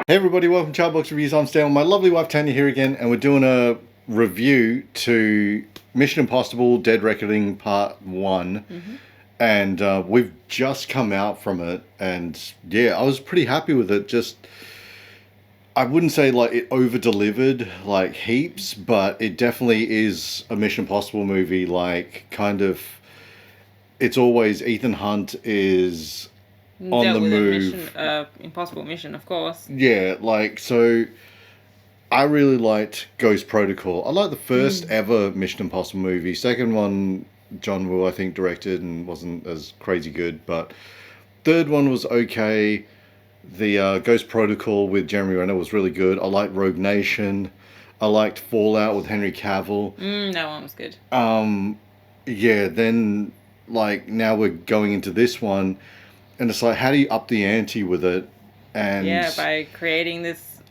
Hey everybody, welcome to Chartbox Reviews. I'm Stan with my lovely wife Tanya here again, and we're doing a review to Mission Impossible Dead Reckoning Part 1. And we've just come out from it, and yeah, I was pretty happy with it. I wouldn't say like it over-delivered like heaps, but it definitely is a Mission Impossible movie. Like, kind of, it's always Ethan Hunt is on Dealt the with move. a mission, impossible mission, of course. Yeah, like, so I really liked Ghost Protocol. I like the first ever Mission Impossible movie. Second one, John Woo, I think, directed and wasn't as crazy good. But third one was okay. The Ghost Protocol with Jeremy Renner was really good. I liked Rogue Nation. I liked Fallout with Henry Cavill. That one was good. Yeah, then, like, now we're going into this one. And it's like, how do you up the ante with it? And yeah, by creating this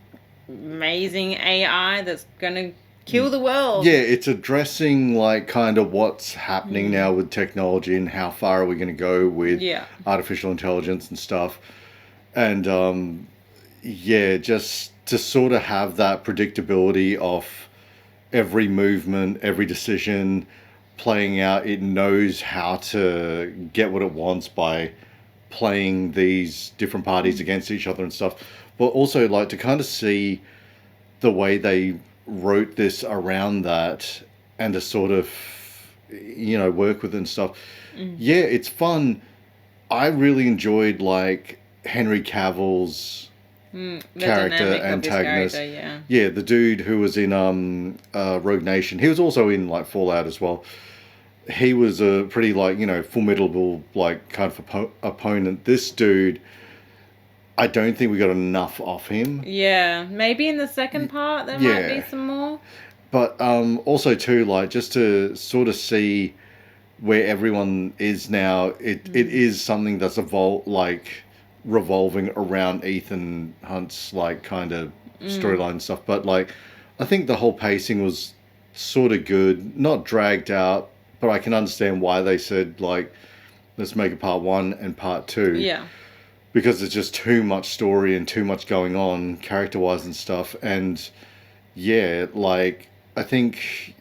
amazing AI that's gonna kill the world. yeah, it's addressing like kind of what's happening now with technology and how far are we going to go with artificial intelligence and stuff. And yeah, just to sort of have that predictability of every movement, every decision playing out. It knows how to get what it wants by playing these different parties against each other and stuff. But also, like, to kind of see the way they wrote this around that and to sort of, work with it and stuff. Yeah, it's fun. I really enjoyed, like, Henry Cavill's character, antagonist. Yeah, the dude who was in Rogue Nation. He was also in, like, Fallout as well. He was a pretty, like, formidable, like, kind of opponent. This dude, I don't think we got enough of him. Yeah, maybe in the second part there might be some more. But also, too, like, just to sort of see where everyone is now, it is something that's revolving around Ethan Hunt's, like, kind of storyline and stuff. But, like, I think the whole pacing was sort of good, not dragged out. But I can understand why they said, like, let's make it part 1 and part 2. Yeah. Because there's just too much story and too much going on, character-wise and stuff. And, yeah, like, I think,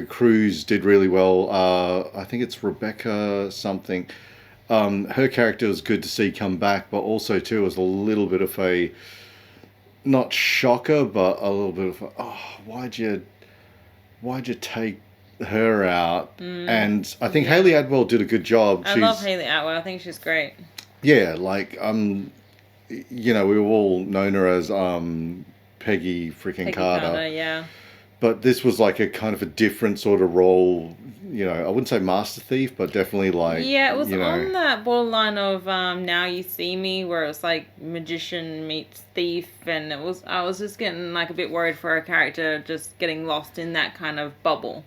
Cruz did really well. I think it's Rebecca something. Her character was good to see come back, but also, too, it was a little bit of a, not shocker, but a little bit of a, why'd you take her out? And I think Hayley Atwell did a good job. I love Hayley Atwell. I think she's great. Yeah, like we've all known her as Peggy Carter. Yeah. But this was like a kind of a different sort of role. I wouldn't say master thief, but definitely like it was on that borderline of Now You See Me, where it's like magician meets thief, and I was just getting like a bit worried for her character, just getting lost in that kind of bubble.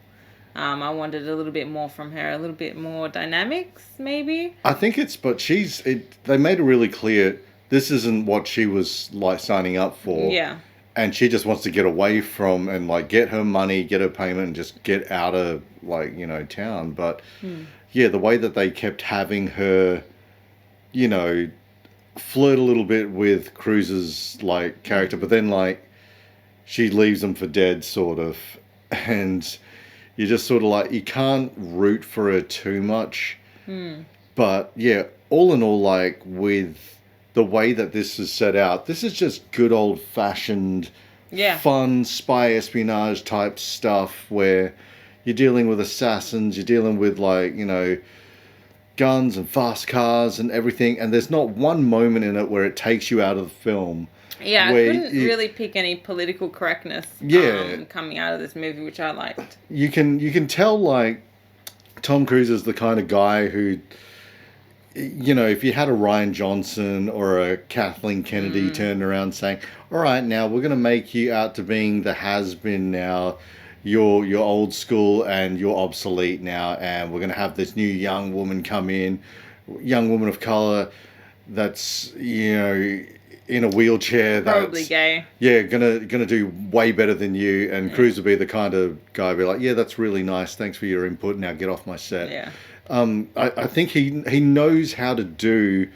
I wanted a little bit more from her, a little bit more dynamics, maybe. I think they made it really clear this isn't what she was like signing up for. Yeah. And she just wants to get away from and like get her money, get her payment, and just get out of like, town. But yeah, the way that they kept having her, flirt a little bit with Cruz's like character, but then like she leaves them for dead, sort of. And you just sort of like, you can't root for her too much. But yeah, all in all, like with the way that this is set out, this is just good old fashioned, fun spy espionage type stuff where you're dealing with assassins, you're dealing with like, guns and fast cars and everything. And there's not one moment in it where it takes you out of the film. Yeah, I couldn't really pick any political correctness coming out of this movie, which I liked. You can tell, like, Tom Cruise is the kind of guy who, if you had a Ryan Johnson or a Kathleen Kennedy turning around saying, all right, now we're going to make you out to being the has-been now, you're old school and you're obsolete now, and we're going to have this new young woman come in, young woman of color that's, in a wheelchair, that's probably gay. Yeah, gonna do way better than you. And Cruz would be the kind of guy be like, yeah, that's really nice. Thanks for your input. Now get off my set. Yeah. I think he knows how to do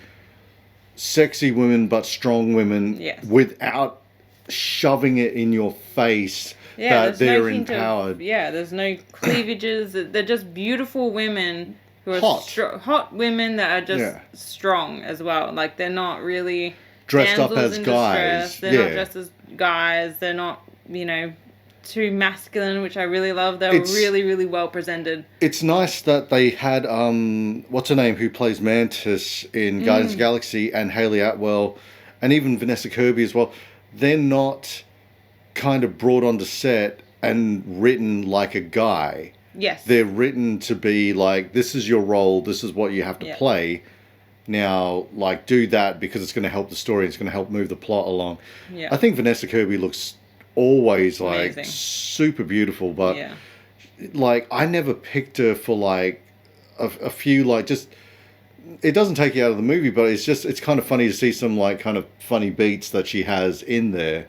sexy women but strong women without shoving it in your face that they're empowered. There's no cleavages. They're just beautiful women who are hot women that are just strong as well. Like, they're not really dressed up as guys. They're not dressed as guys. They're not, too masculine, which I really love. They're really, really well presented. It's nice that they had what's her name, who plays Mantis in Guardians of the Galaxy, and Hayley Atwell, and even Vanessa Kirby as well. They're not kind of brought onto set and written like a guy. Yes. They're written to be like, this is your role, this is what you have to play. Now, like, do that because it's going to help the story, it's going to help move the plot along. Yeah. I think Vanessa Kirby looks always like amazing. Super beautiful, but like, I never picked her for like a few, like, just, it doesn't take you out of the movie, but it's kind of funny to see some like kind of funny beats that she has in there.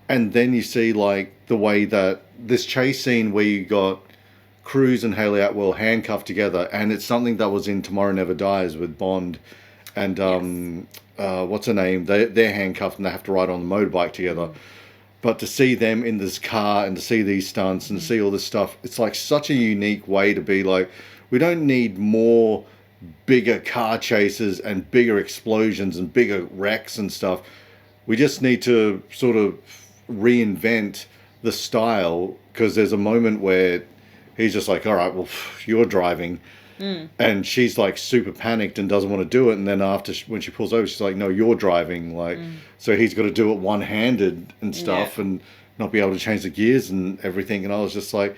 And then you see like the way that this chase scene where you got Cruise and Hayley Atwell handcuffed together, and it's something that was in Tomorrow Never Dies with Bond and what's her name, they're handcuffed and they have to ride on the motorbike together. But to see them in this car and to see these stunts and to see all this stuff, it's like such a unique way to be like, we don't need more bigger car chases and bigger explosions and bigger wrecks and stuff. We just need to sort of reinvent the style, because there's a moment where he's just like, all right, well, you're driving. And she's like super panicked and doesn't want to do it, and then after when she pulls over, she's like, no, you're driving, like, so he's got to do it one-handed and stuff and not be able to change the gears and everything. And I was just like,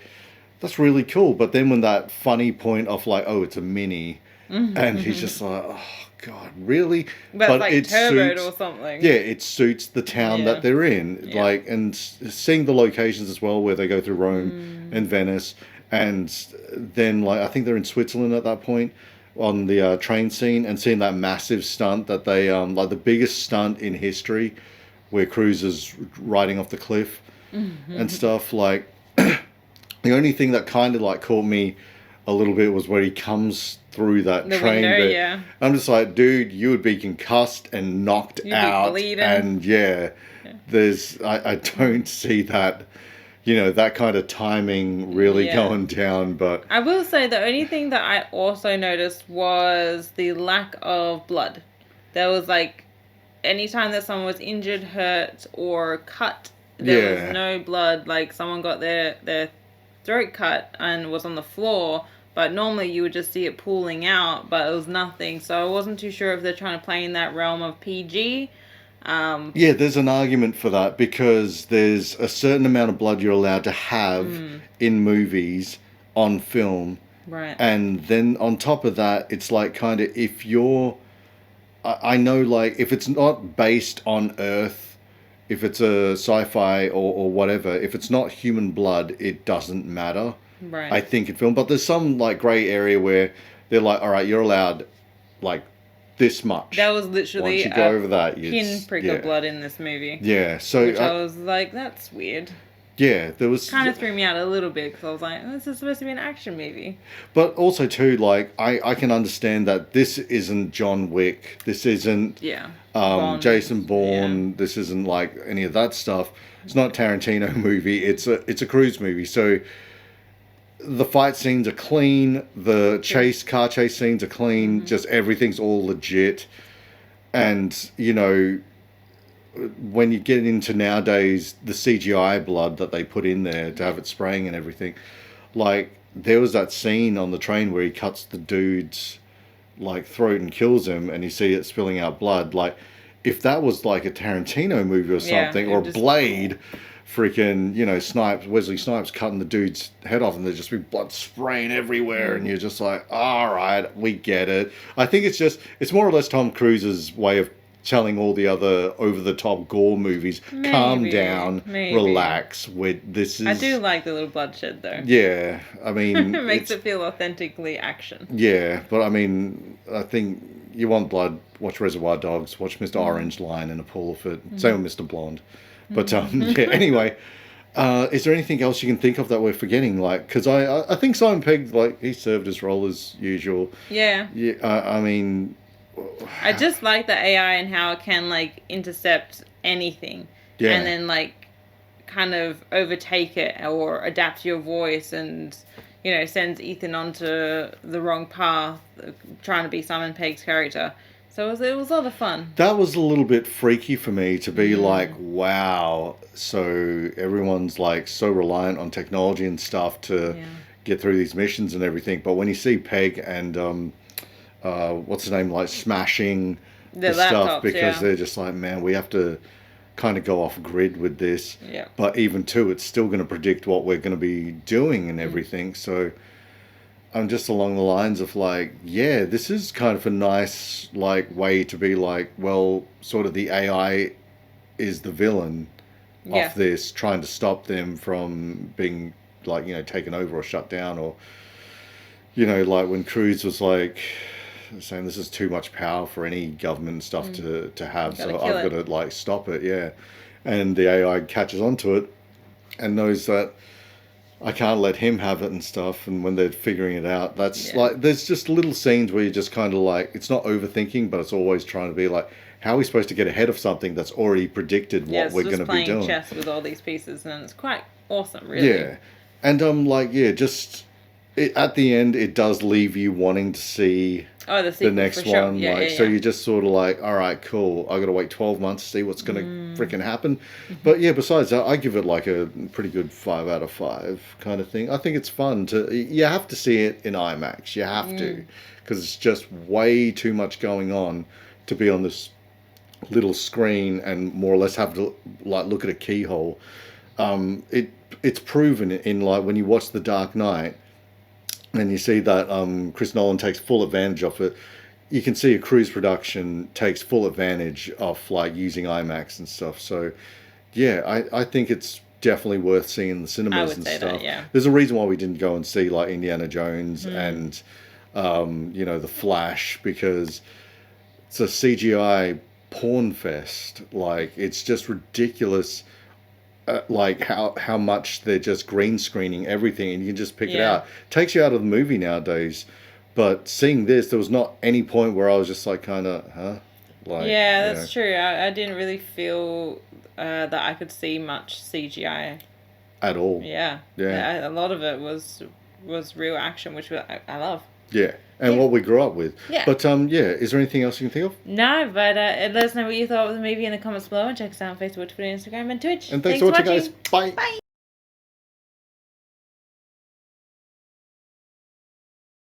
that's really cool. But then when that funny point of like, oh, it's a Mini, and he's just like, oh god, really? But like, it turboed suits, or something. Yeah, it suits the town that they're in. Like, and seeing the locations as well, where they go through Rome and Venice. And then, like, I think they're in Switzerland at that point on the train scene, and seeing that massive stunt that they, like, the biggest stunt in history, where Cruise is riding off the cliff and stuff. Like, the only thing that kind of like caught me a little bit was where he comes through that the train window, bit. I'm just like, dude, you would be concussed and knocked out, and there's I don't see that. That kind of timing really going down. But I will say the only thing that I also noticed was the lack of blood. There was like, anytime that someone was injured, hurt, or cut, there was no blood. Like, someone got their throat cut and was on the floor, but normally you would just see it pooling out, but it was nothing. So I wasn't too sure if they're trying to play in that realm of PG. There's an argument for that, because there's a certain amount of blood you're allowed to have in movies on film. Right. And then on top of that, it's like, kind of, if you're, I know, like, if it's not based on Earth, if it's a sci-fi or whatever, if it's not human blood, it doesn't matter. Right. I think in film. But there's some like grey area where they're like, all right, you're allowed like this much. That was literally once you go over that, pinprick of blood in this movie. Yeah, so which I was like, that's weird. Yeah, there was kind of threw me out a little bit, because I was like, this is supposed to be an action movie. But also too, like, I can understand that this isn't John Wick. This isn't Jason Bourne. This isn't like any of that stuff. It's not a Tarantino movie. It's a Cruise movie. So the fight scenes are clean. The car chase scenes are clean. Just everything's all legit. And, when you get into nowadays the CGI blood that they put in there to have it spraying and everything, like, there was that scene on the train where he cuts the dude's like throat and kills him, and you see it spilling out blood. Like, if that was like a Tarantino movie or something, or Blade, freaking, Wesley Snipes cutting the dude's head off, and there's just be blood spraying everywhere, and you're just like, all right, we get it. I think it's more or less Tom Cruise's way of telling all the other over-the-top gore movies, calm down, relax. This is. I do like the little bloodshed, though. Yeah, I mean, it makes it feel authentically action. Yeah, but I mean, I think you want blood, watch Reservoir Dogs, watch Mr. Orange lying in a pool of it. Same with Mr. Blonde. But anyway, is there anything else you can think of that we're forgetting? Like, because I think Simon Pegg, like, he served his role as usual. Yeah. Yeah. I mean, I just like the AI and how it can like intercept anything, and then like kind of overtake it or adapt your voice, and sends Ethan onto the wrong path, trying to be Simon Pegg's character. So it was a lot of fun. That was a little bit freaky for me to be like, wow. So everyone's like so reliant on technology and stuff to get through these missions and everything. But when you see Peg and what's his name, like smashing the stuff because they're just like, man, we have to kind of go off grid with this. Yeah. But even too, it's still going to predict what we're going to be doing and everything. So I'm just along the lines of like, yeah, this is kind of a nice like way to be like, well, sort of the AI is the villain of this, trying to stop them from being like, taken over or shut down, or like when Cruz was like saying this is too much power for any government and stuff to have, so I've got to like stop it, and the AI catches onto it and knows that I can't let him have it and stuff. And when they're figuring it out, that's like, there's just little scenes where you're just kind of like, it's not overthinking, but it's always trying to be like, how are we supposed to get ahead of something that's already predicted what we're going to be doing? Playing chess with all these pieces, and it's quite awesome, really. Yeah, and at the end, it does leave you wanting to see the next one. Sure. So you're just sort of like, all right, cool. I got to wait 12 months to see what's going to freaking happen. But yeah, besides that, I give it like a pretty good 5 out of 5 kind of thing. I think it's fun you have to see it in IMAX. You have to, because it's just way too much going on to be on this little screen and more or less have to like look at a keyhole. It's proven in like when you watch The Dark Knight, and you see that Chris Nolan takes full advantage of it. You can see a Cruise production takes full advantage of like using IMAX and stuff. So, yeah, I think it's definitely worth seeing in the cinemas and stuff. There's a reason why we didn't go and see like Indiana Jones and The Flash, because it's a CGI porn fest. Like, it's just ridiculous. Like how much they're just green screening everything, and you can just pick it out. Takes you out of the movie nowadays. But seeing this, there was not any point where I was just like kind of, huh? Like, that's true. I didn't really feel that I could see much CGI at all. Yeah. A lot of it was real action, which I love. Yeah. And what we grew up with. Yeah. But, is there anything else you can think of? No, but let us know what you thought of the movie in the comments below, and check us out on Facebook, Twitter, Instagram, and Twitch. And thanks for watching, guys. Bye. Bye.